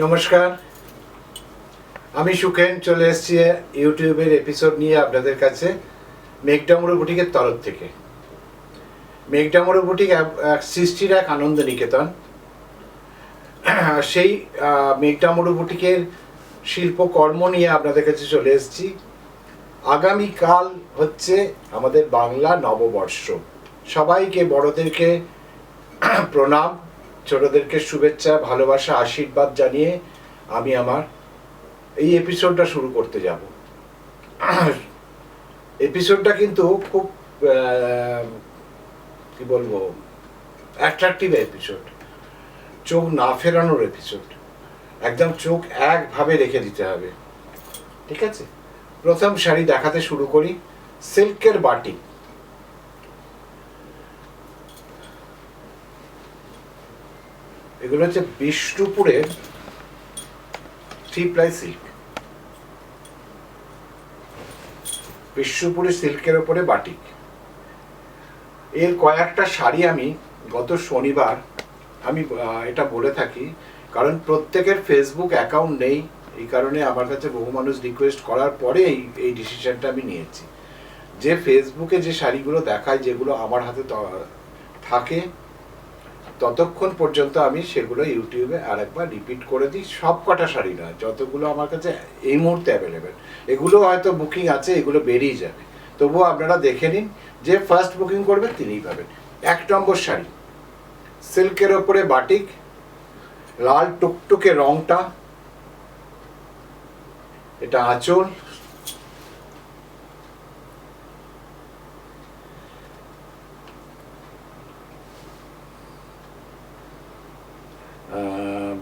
নমস্কার, আমি সুখেন চলে এসেছি ইউটিউবের এপিসোড নিয়ে আপনাদের কাছে মেঘডামরু বুটিকের তরফ থেকে। মেঘডামরু বুটিক সৃষ্টির এক আনন্দ নিকেতন। সেই মেঘডামরু বুটিকের শিল্পকর্ম নিয়ে আপনাদের কাছে চলে এসেছি। আগামীকাল হচ্ছে আমাদের বাংলা নববর্ষ। সবাইকে, বড়দেরকে প্রণাম, ছোটদেরকে শুভেচ্ছা, ভালোবাসা, আশীর্বাদ জানিয়ে আমি আমার এই এপিসোডটা শুরু করতে যাব। এপিসোডটা কিন্তু খুব কি বলবো, অ্যাট্রাকটিভ এপিসোড, চোখ না ফেরানোর এপিসোড। একদম চোখ একভাবে রেখে দিতে হবে, ঠিক আছে? প্রথম শাড়ি দেখাতে শুরু করি। সিল্কের বাটিক। এগুলো হচ্ছে বিষ্ণুপুরের 3 ply সিল্ক। বিষ্ণুপুরের সিল্কের ওপরে বাটিক। এর কয়েকটা শাড়ি আমি গত শনিবার আমি এটা বলে থাকি, কারণ প্রত্যেকের ফেসবুক অ্যাকাউন্ট নেই। এই কারণে আমার কাছে বহু মানুষ রিকোয়েস্ট করার পরে এই ডিসিশনটা আমি নিয়েছি যে ফেসবুকে যে শাড়িগুলো দেখায়, যেগুলো আমার হাতে থাকে, ততক্ষণ পর্যন্ত আমি সেগুলো ইউটিউবে আরেকবার রিপিট করে দিই। সব কটা শাড়ি নয়, যতগুলো আমার কাছে এই মুহূর্তে অ্যাভেলেবেল। এগুলো হয়তো বুকিং আছে, এগুলো বেরিয়ে যাবে, তবুও আপনারা দেখে নিন। যে ফার্স্ট বুকিং করবে তিনিই পাবেন। 1 নম্বর শাড়ি, সিল্কের ওপরে বাটিক, লাল টুকটুকে রংটা, এটা আঁচল,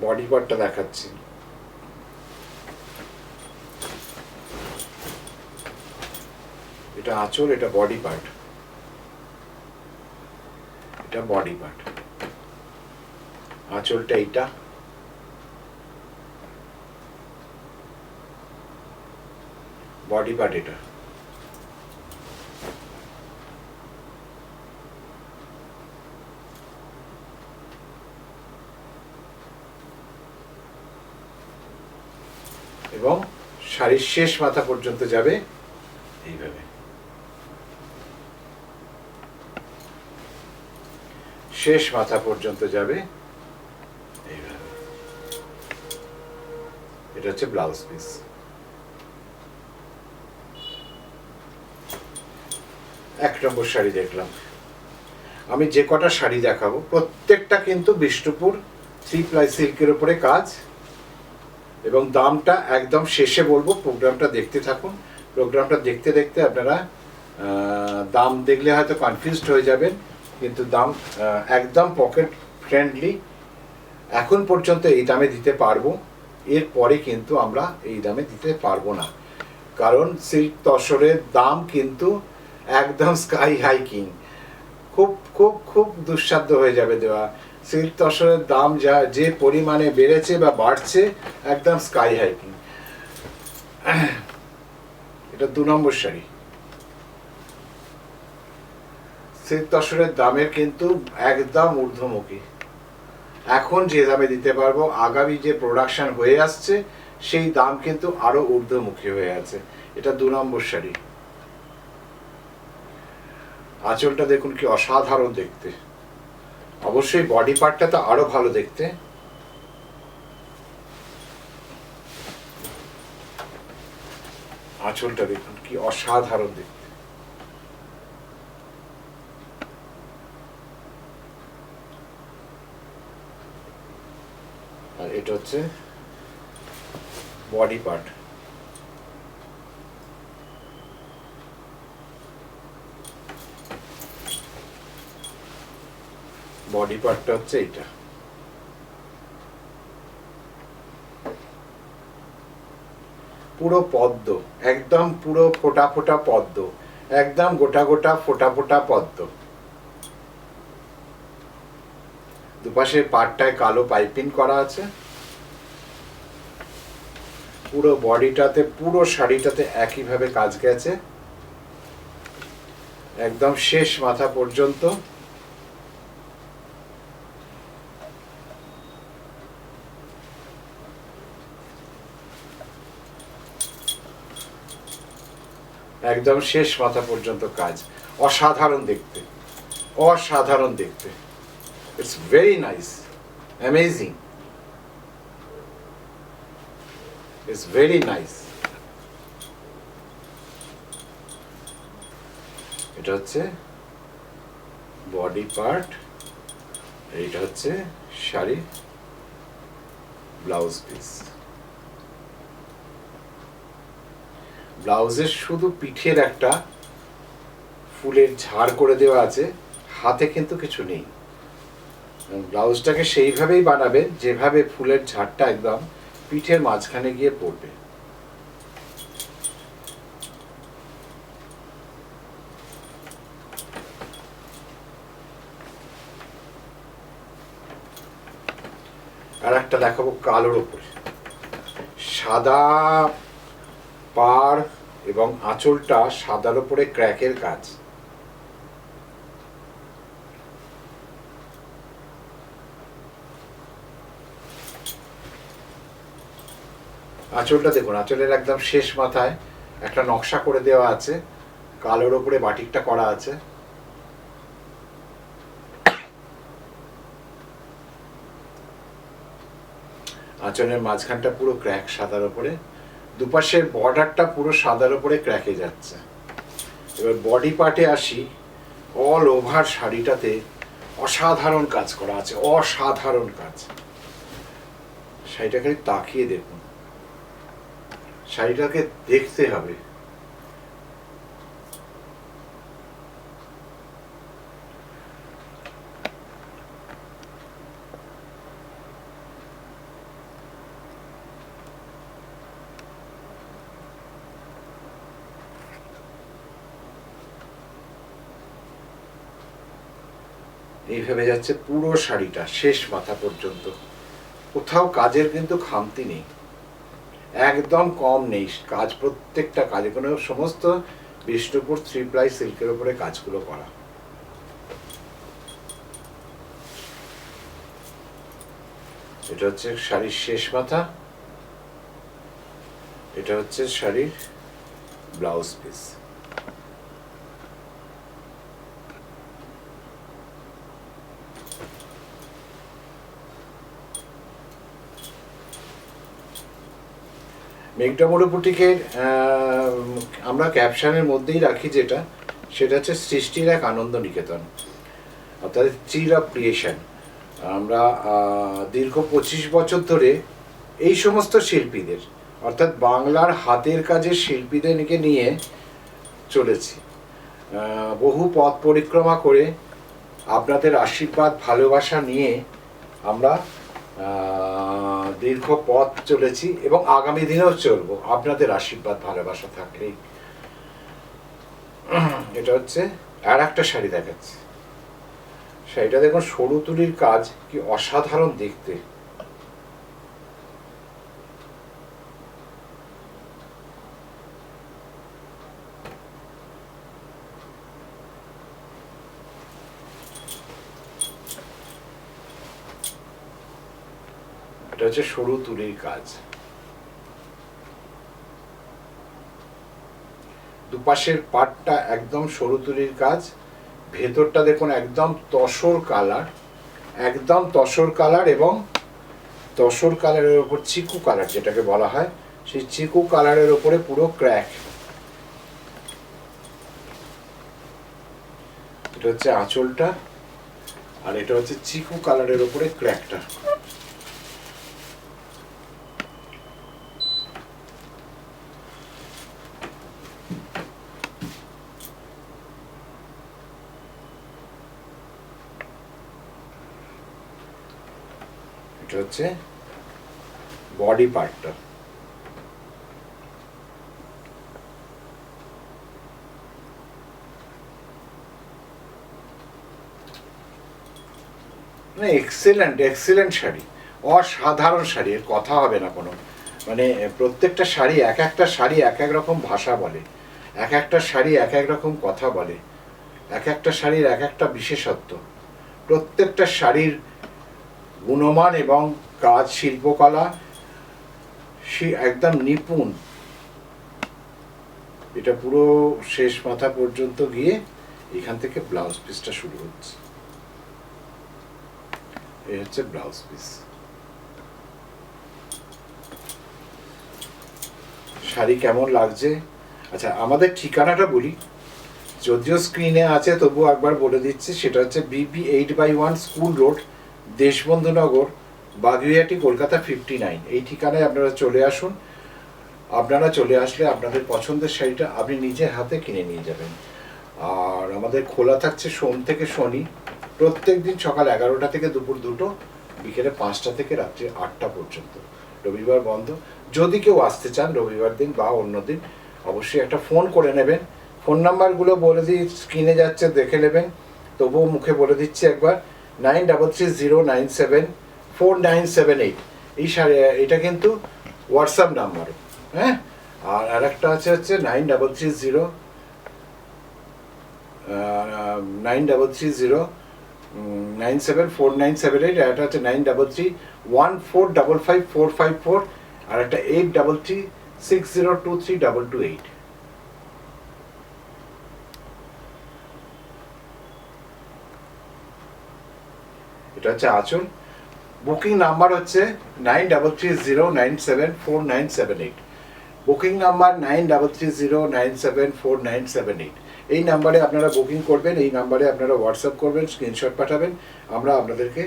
বডি পার্টটা দেখাচ্ছি। এটা আঁচল, এটা বডি পার্ট, এটা বডি পার্ট। আঁচলটা এইটা, বডি পার্ট এটা। এবং শাড়ির শেষ মাথা পর্যন্ত যাবে এইভাবে। শেষ মাথা পর্যন্ত যাবে এইভাবে। এটা হচ্ছে ব্লাউজ পিস। এক নম্বর শাড়ি দেখলাম। আমি যে কটা শাড়ি দেখাবো প্রত্যেকটা কিন্তু বিষ্ণুপুর 3 ply সিল্কের উপরে কাজ, এবং দামটা একদম শেষে বলবো। প্রোগ্রামটা দেখতে থাকুন। প্রোগ্রামটা দেখতে দেখতে আপনারা দাম দেখলে হয়তো কনফিউজড হয়ে যাবেন, কিন্তু দাম একদম পকেট ফ্রেন্ডলি। এখন পর্যন্ত এই দামে দিতে পারবো, এরপরে কিন্তু আমরা এই দামে দিতে পারবো না, কারণ সিল্ক তসরের দাম কিন্তু একদম স্কাই হাইকিং। খুব খুব খুব দুঃসাধ্য হয়ে যাবে দেওয়া। সিল্ক তসরের দাম যা যে পরিমাণে বেড়েছে বা বাড়ছে, একদম স্কাই হাইকিং। এটা 2 নম্বর শাড়ি। সিল্ক তসরের দামের কিন্তু একদম ঊর্ধ্বমুখী। এখন যে দামে দিতে পারবো, আগামী যে প্রোডাকশন হয়ে আসছে সেই দাম কিন্তু আরো ঊর্ধ্বমুখী হয়ে আছে। এটা 2 নম্বর শাড়ি। আঁচলটা দেখুন কি অসাধারণ দেখতে। অবশ্যই বডি পার্টটা তো আরো ভালো দেখতে। আঁচলটা দেখুন কি অসাধারণ দেখতে। আর এটা হচ্ছে বডি পার্ট। বডি পার্টটা হচ্ছে এইটা। পুরো পদ্ম, একদম পুরো ফোটা ফোটা পদ্ম, একদম গোটা গোটা ফোটা ফোটা পদ্ম। দুপাশে পাটটায় কালো পাইপিং করা আছে। পুরো বডিটাতে, পুরো শাড়িটাতে একইভাবে কাজ গেছে, একদম শেষ মাথা পর্যন্ত। একদম শেষ মাথা পর্যন্ত কাজ, অসাধারণ দেখতে, অসাধারণ দেখতে। It's very nice, amazing, it's very nice. এটা হচ্ছে বডি পার্ট, এইটা হচ্ছে শাড়ি ব্লাউজ পিস। ব্লাউজের শুধু পিঠের একটা ফুলের ঝাড় করে দেওয়া আছে, হাতে কিন্তু কিছু নেই। ব্লাউজটাকে সেইভাবেই বানাবেন যেভাবে ফুলের ঝাড়টা একদম পিঠের মাঝখানে গিয়ে পড়বে। আর একটা দেখাবো কালোর উপরে, সাদা পাড় এবং আঁচলটা সাদার উপরে ক্র্যাকের কাজ। আঁচলটা দেখুন, আঁচলের একদম শেষ মাথায় একটা নকশা করে দেওয়া আছে, কালোর উপরে বাটিকটা করা আছে। আঁচলের মাঝখানটা পুরো ক্র্যাক সাদার উপরে, দুপাশের বর্ডারটা পুরো সাদার উপরে ক্র্যাকে যাচ্ছে। এবার বডি পার্টে আসি, অল ওভার শাড়িটাতে অসাধারণ কাজ করা আছে, অসাধারণ কাজ। শাড়িটাকে তাকিয়ে দেখুন, শাড়িটাকে দেখতে হবে। এইভাবে যাচ্ছে পুরো শাড়িটা শেষ মাথা পর্যন্ত, কোথাও কাজের কিন্তু খামতি নেই, একদম কম নেই কাজ, প্রত্যেকটা কাজে কোনো সমস্ত বিষ্ণুপুর 3 প্লাই সিল্কের উপরে কাজগুলো করা। এটা হচ্ছে শাড়ির শেষ মাথা, এটা হচ্ছে শাড়ির ব্লাউজ পিস। মেঘডামরু বুটিকের আমরা ক্যাপশনের মধ্যেই রাখি যেটা, সেটা হচ্ছে সৃষ্টির এক আনন্দ নিকেতন, অর্থাৎ চির অফ ক্রিয়েশন। আমরা দীর্ঘ 25 বছর ধরে এই সমস্ত শিল্পীদের, অর্থাৎ বাংলার হাতের কাজের শিল্পীদেরকে নিয়ে চলেছি। বহু পথ পরিক্রমা করে আপনাদের আশীর্বাদ ভালোবাসা নিয়ে আমরা দীর্ঘ পথ চলেছি এবং আগামী দিনেও চলবো আপনাদের আশীর্বাদ ভালোবাসা থাকলেই। এটা হচ্ছে আর একটা শাড়ি দেখাচ্ছি, শাড়িটা দেখুন সরু তুলির কাজ, কি অসাধারণ দেখতে। এটা হচ্ছে সরু তুলির কাজ, দুপাশের পাটটা একদম সরু তুলির কাজ, ভেতরটা দেখুন একদম তসর কালার, একদম তসর কালার, এবং তসর কালারের ওপর চিকু কালার যেটাকে বলা হয়, সেই চিকু কালারের ওপরে পুরো ক্র্যাক। এটা হচ্ছে আঁচলটা, আর এটা হচ্ছে চিকু কালারের ওপরে ক্র্যাকটা। এটা হচ্ছে বডি পার্টটা। মানে এক্সেলেন্ট এক্সেলেন্ট শাড়ি, অসাধারণ শাড়ি, এর কথা হবে না কোনো। মানে প্রত্যেকটা শাড়ি, এক একটা শাড়ি এক এক রকম ভাষা বলে, এক একটা শাড়ি এক এক রকম কথা বলে, এক একটা শাড়ির এক একটা বিশেষত্ব। প্রত্যেকটা শাড়ির গুণমান এবং কাজ, শিল্পকলা সে একদম নিপুণ। এটা পুরো শেষ মাথা পর্যন্ত গিয়ে এখান থেকে ব্লাউজ পিসটা শুরু হচ্ছে। এই হচ্ছে ব্লাউজ পিস। শাড়ি কেমন লাগছে? আচ্ছা, আমাদের ঠিকানাটা বলি, যদিও স্ক্রিনে আছে তবু একবার বলে দিচ্ছি। সেটা হচ্ছে BP 8/1 school road, Deshbandhunagar, Baguiati, Kolkata 59। এই ঠিকানায় আপনারা চলে আসুন। আপনারা চলে আসলে আপনাদের পছন্দের শাড়িটা আপনি নিজে হাতে কিনে নিয়ে যাবেন। আর আমাদের খোলা থাকছে সোম থেকে শনি, প্রত্যেক দিন সকাল 11টা থেকে দুপুর 2টো, বিকেলে 5টা থেকে রাত্রি 8টা পর্যন্ত। রবিবার বন্ধ। যদি কেউ আসতে চান রবিবার দিন বা অন্য দিন, অবশ্যই একটা ফোন করে নেবেন। ফোন নাম্বারগুলো বলে দিই, স্ক্রিনে যাচ্ছে, দেখে নেবেন। তবুও মুখে বলে দিচ্ছি একবার, 9330974978। এই এটা কিন্তু হোয়াটসঅ্যাপ নাম্বার, হ্যাঁ। আর আরেকটা হচ্ছে 9330974978। আর একটা হচ্ছে 9331455454। আর একটা 8336023228। এটা হচ্ছে আঁচল। বুকিং নাম্বার হচ্ছে 9330974978। Booking number 9330974978। এই নাম্বারে আপনারা বুকিং করবেন, এই নাম্বারে আপনারা হোয়াটসঅ্যাপ করবেন, স্ক্রিনশট পাঠাবেন। আমরা আপনাদেরকে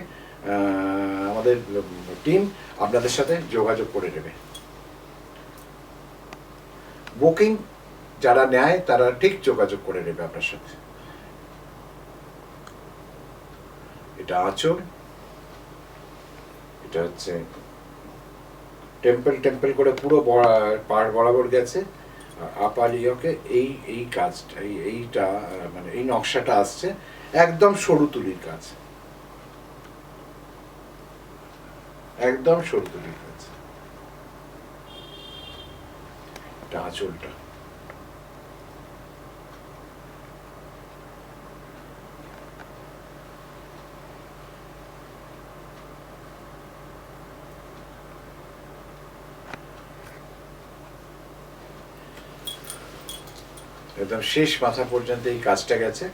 আমাদের টিম আপনাদের সাথে যোগাযোগ করে নেবে। বুকিং যারা নেয় তারা ঠিক যোগাযোগ করে নেবে আপনার সাথে। এটা আঁচল। এটা হচ্ছে টেম্পল করে পুরো পাড় বরাবর গেছে। আর আপালিয়কে এই কাজটা, এইটা মানে এই নকশাটা আসছে একদম সরু তুলির কাজ, একদম সরু তুলির কাজ। এটা আঁচলটা। একদম শেষ মাথা পর্যন্ত এই কাজটা গেছে।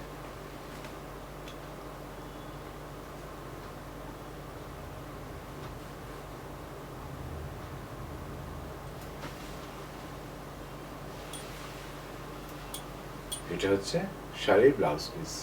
এটা হচ্ছে শাড়ির ব্লাউজ পিস।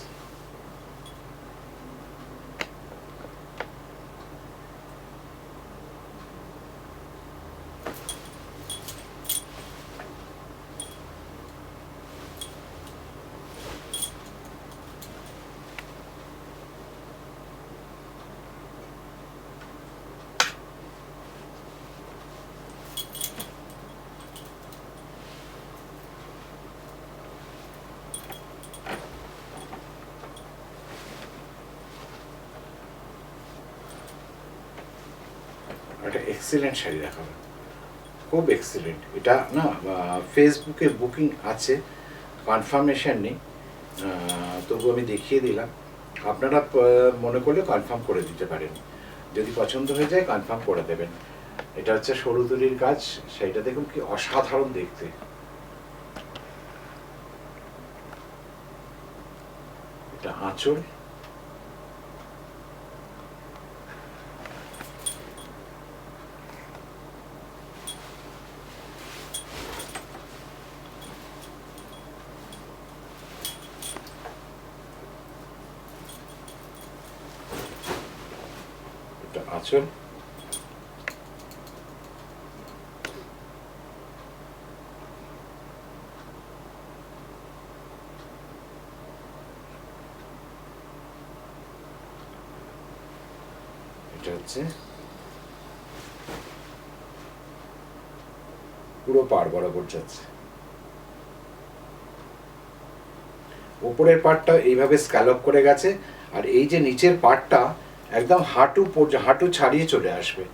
একটা এক্সিলেন্ট শাড়ি দেখাবো, খুব এক্সিলেন্ট। এটা না ফেসবুকে বুকিং আছে, কনফার্মেশন নেই, তবু আমি দেখিয়ে দিলাম। আপনারা মনে করলে কনফার্ম করে দিতে পারেন, যদি পছন্দ হয়ে যায় কনফার্ম করে দেবেন। এটা হচ্ছে সরু তুলির কাজ। সেইটা দেখুন কি অসাধারণ দেখতে। এটা আঁচল। এটা আঁচল। এটা হচ্ছে পুরো পাড় বরাবর যাচ্ছে। উপরের পার্টটা এইভাবে স্ক্যালপ করে গেছে, আর এই যে নিচের পার্টটা একদম হাঁটু ছাড়িয়ে চলে আসবে।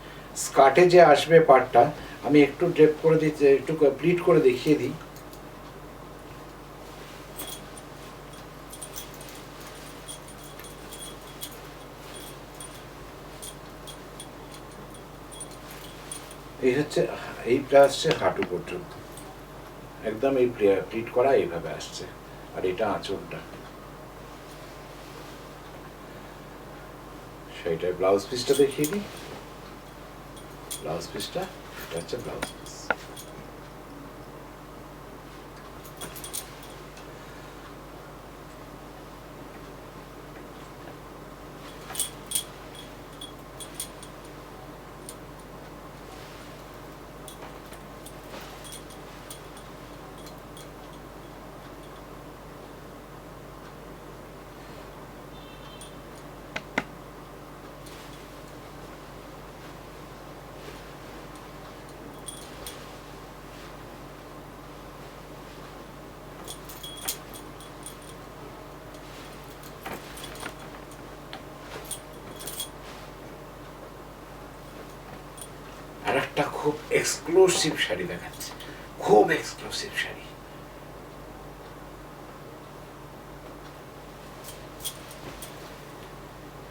স্কার্টে যে আসবে পার্টটা, আমি একটু ড্রেপ করে দিচ্ছি, একটু প্লিট করে দেখিয়ে দিই। এই হচ্ছে, এইটা আসছে হাঁটু পর্যন্ত, একদম এই প্লিট করা এইভাবে আসছে, আর এটা আঁচলটা। সেইটাই ব্লাউজ পিসটা দেখিয়ে দিই। ব্লাউজ পিসটা এটা হচ্ছে ব্লাউজ পিস। আর একটা খুব এক্সক্লুসিভ শাড়ি দেখাচ্ছে, খুব এক্সক্লুসিভ শাড়ি।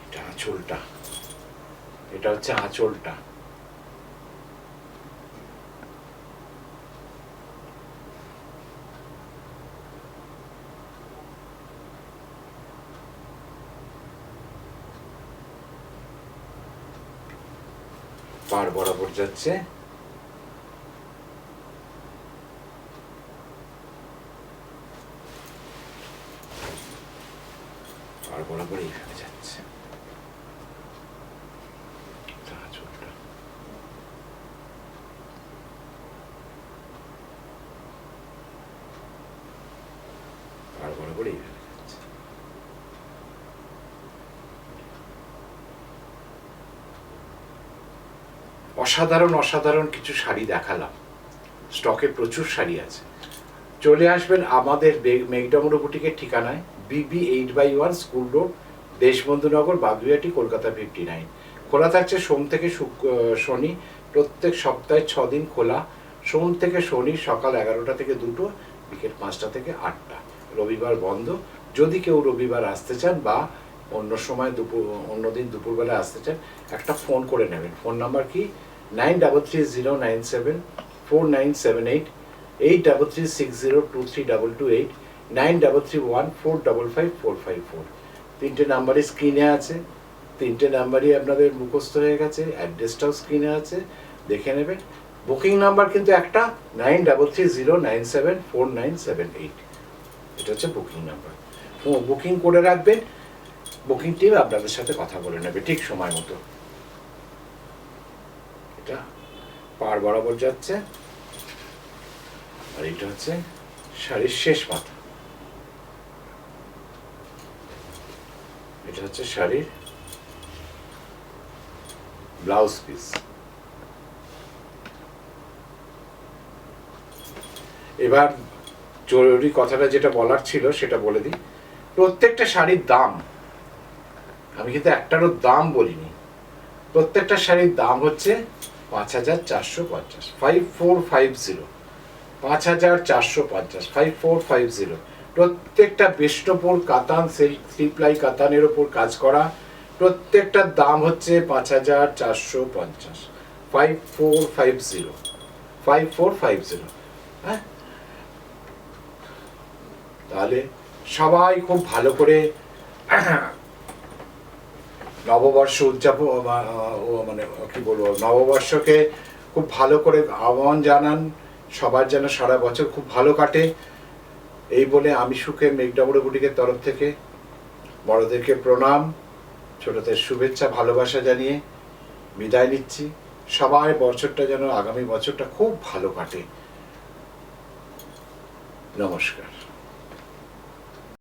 এটা আঁচলটা, এটা হচ্ছে আঁচলটা। পাড় বরাবর যাচ্ছে, পাড় বরাবর এইভাবে যাচ্ছে। আঁচলটা পাড় বরাবর এইভাবে যাচ্ছে। অসাধারণ অসাধারণ কিছু শাড়ি দেখালাম, স্টকে প্রচুর শাড়ি আছে। চলে আসবেন আমাদের মেঘডামরু বুটিকের ঠিকানায়, BB8/1 school road, Deshbandhunagar, Baguiati, Kolkata 59। খোলা থাকছে সোম থেকে শনি, প্রত্যেক সপ্তাহে 6 দিন খোলা। সোম থেকে শনি সকাল 11টা থেকে 2টো, বিকেল 5টা থেকে 8টা। রবিবার বন্ধ। যদি কেউ রবিবার আসতে চান বা অন্য সময় অন্য দিন দুপুরবেলা আসতে চান, একটা ফোন করে নেবেন। ফোন নাম্বার কি? 9330974978, 8336023228, 9331455454। 3টে নাম্বারই স্ক্রিনে আছে, 3টে নাম্বারই আপনাদের মুখস্থ হয়ে গেছে, অ্যাড্রেসটাও স্ক্রিনে আছে, দেখে নেবেন। বুকিং নাম্বার কিন্তু একটা, 9330974978। এটা হচ্ছে বুকিং নাম্বার। বুকিং করে রাখবেন, বুকিং টিম আপনাদের সাথে কথা বলে নেবে ঠিক সময় মতো। এটা পাড় বরাবর যাচ্ছে, আর এটা হচ্ছে শাড়ির শেষ মাথা। এটা হচ্ছে শাড়ির ব্লাউজ পিস। এবার জরুরি কথাটা যেটা বলার ছিল সেটা বলে দিই। প্রত্যেকটা শাড়ির দাম, আমি কিন্তু একটারও দাম বলিনি, প্রত্যেকটা শাড়ির দাম হচ্ছে 5450, 5450, 5450, 5450। প্রত্যেকটা বিষ্ণুপুর কাতান সিল্ক 3 প্লাই কাতানের ওপর কাজ করা, প্রত্যেকটার দাম হচ্ছে 5450, 5450, 5450। হ্যাঁ, তাহলে সবাই খুব ভালো করে নববর্ষ উদযাপন, মানে কি বলবো, নববর্ষকে খুব ভালো করে আহ্বান জানান, সবার যেন সারা বছর খুব ভালো কাটে। এই বলে আমি সুখে মেঘডামরু বুটিকের তরফ থেকে বড়দেরকে প্রণাম, ছোটদের শুভেচ্ছা ভালোবাসা জানিয়ে বিদায় নিচ্ছি। সবাই বছরটা যেন, আগামী বছরটা খুব ভালো কাটে। নমস্কার।